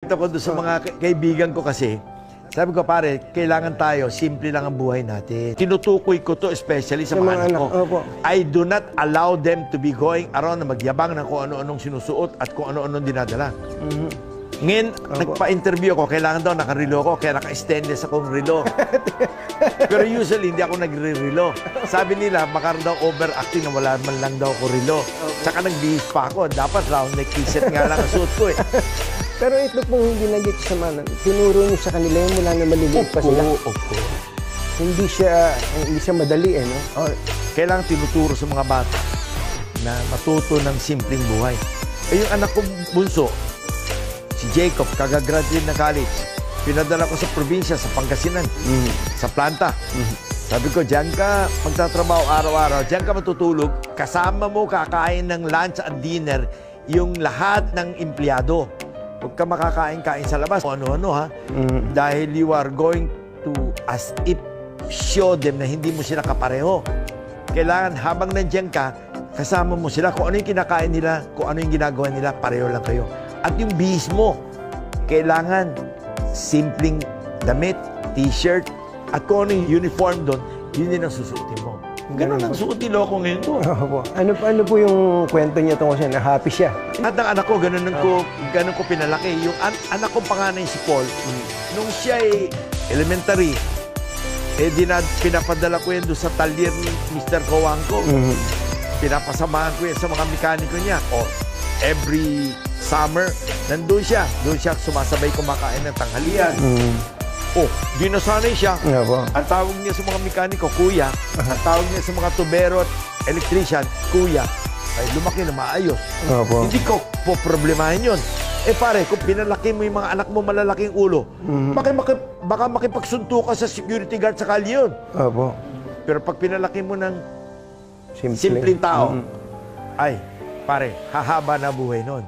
Ako doon sa mga kaibigan ko kasi, sabi ko, pare, kailangan tayo, simple lang ang buhay natin. Tinutukoy ko to especially sa mga anak ko. Opo. I do not allow them to be going around na magyabang ng kung ano-anong sinusuot at kung ano-anong dinadala. Ngayon, nagpa-interview ako, kailangan daw nakarelo ko, kaya naka-stainless akong relo. Pero usually, hindi ako nagre-relo. Sabi nila, baka daw overacting na wala man lang daw ako relo. Tsaka nagbihis pa ako, dapat round neck t-shirt nga lang ang suot ko eh. Pero ito pong hindi nag-get sa manan, tinuro niyo sa kanila yung mula na maliliit pa sila. Opo. Hindi siya madali eh, no? Kailangan tinuturo sa mga bata na matuto ng simpleng buhay. Eh, yung anak kong bunso, si Jacob, kagagraduate na college, pinadala ko sa probinsya, sa Pangasinan, sa planta. Sabi ko, diyan ka magtatrabaho araw-araw, diyan ka matutulog, kasama mo kakain ng lunch at dinner yung lahat ng empleyado. Huwag ka makakain-kain sa labas. Ano-ano ha? Dahil you are going to, as if, show them na hindi mo sila kapareho. Kailangan habang nandiyan ka, kasama mo sila. Kung ano yung kinakain nila, kung ano yung ginagawa nila, pareho lang kayo. At yung bihis mo, kailangan simpleng damit, t-shirt, at kung ano yung uniform doon, yun din ang susuotin mo. Ganun ang suot ni Loco ngayon ko. Ano po yung kwento niya tungkol siya na happy siya? At ang anak ko, ganun ko pinalaki. Yung anak kong panganay si Paul, nung siya ay elementary, pinapadala ko yan doon sa talyer ni Mr. Coangco. Pinapasamahan ko yan sa mga mekaniko niya. Every summer, nandun siya. Doon siya sumasabay kumakain ng tanghalian. Di nasanay siya. Ang tawag niya sa mga mekaniko, kuya. Ang tawag niya sa mga tubero at electrician, kuya. Ay, lumaki na maayos. Hindi ko po problemahin yun. Eh pare, kung pinalaki mo yung mga anak mo malalaking ulo, baka makipagsunto ka sa security guard sa kalye yun. Pero pag pinalaki mo ng simpleng tao, ay, pare, hahaba na buhay nun.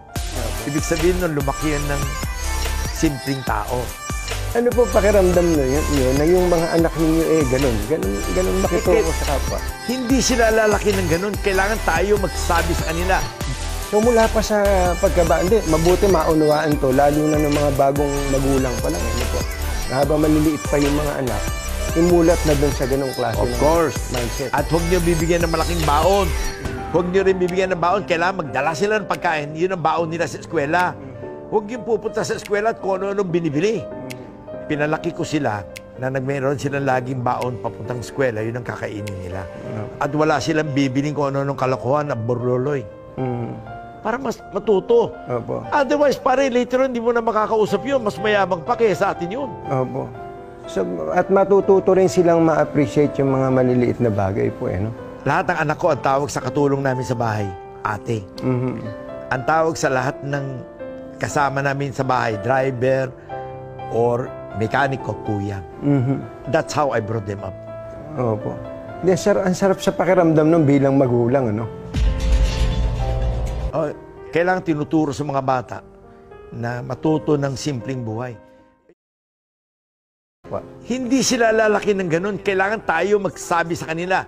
Ibig sabihin nun, lumaki yan ng simpleng tao. Ano po pakiramdam nyo na yung mga anak ninyo ganun makituro sa kapwa? Hindi sila lalaki ng ganun. Kailangan tayo magsabi sa kanila. So mula pa sa pagkabata, mabuti maunawaan to, lalo na ng mga bagong magulang pa lang. Ano po? Na habang maliliit pa yung mga anak, imulat na dun sa ganung klase of course. Mindset. At huwag nyo bibigyan ng malaking baon. Huwag nyo rin bibigyan ng baon. Kailangan magdala sila ng pagkain. Yun ang baon nila sa eskwela. Huwag yung pupunta sa eskwela at kung ano-anong binibili. Pinalaki ko sila na nagmeron silang laging baon papuntang eskwela, yun ang kakainin nila. At wala silang bibiling kung ano-anong kalokohan na burloloy. Para mas matuto. Otherwise, pare, later on, hindi mo na makakausap yun. Mas mayabang pa kaya sa atin yun. So, at matututo rin silang ma-appreciate yung mga maliliit na bagay po, no? Lahat ng anak ko, ang tawag sa katulong namin sa bahay, ate. Ang tawag sa lahat ng kasama namin sa bahay, driver or mekaniko, kuya. That's how I brought them up. Ang sarap sa pakiramdam nung bilang magulang, ano? Kailangan tinuturo sa mga bata na matuto ng simpleng buhay. Hindi sila lalaki ng ganun. Kailangan tayo magsabi sa kanila.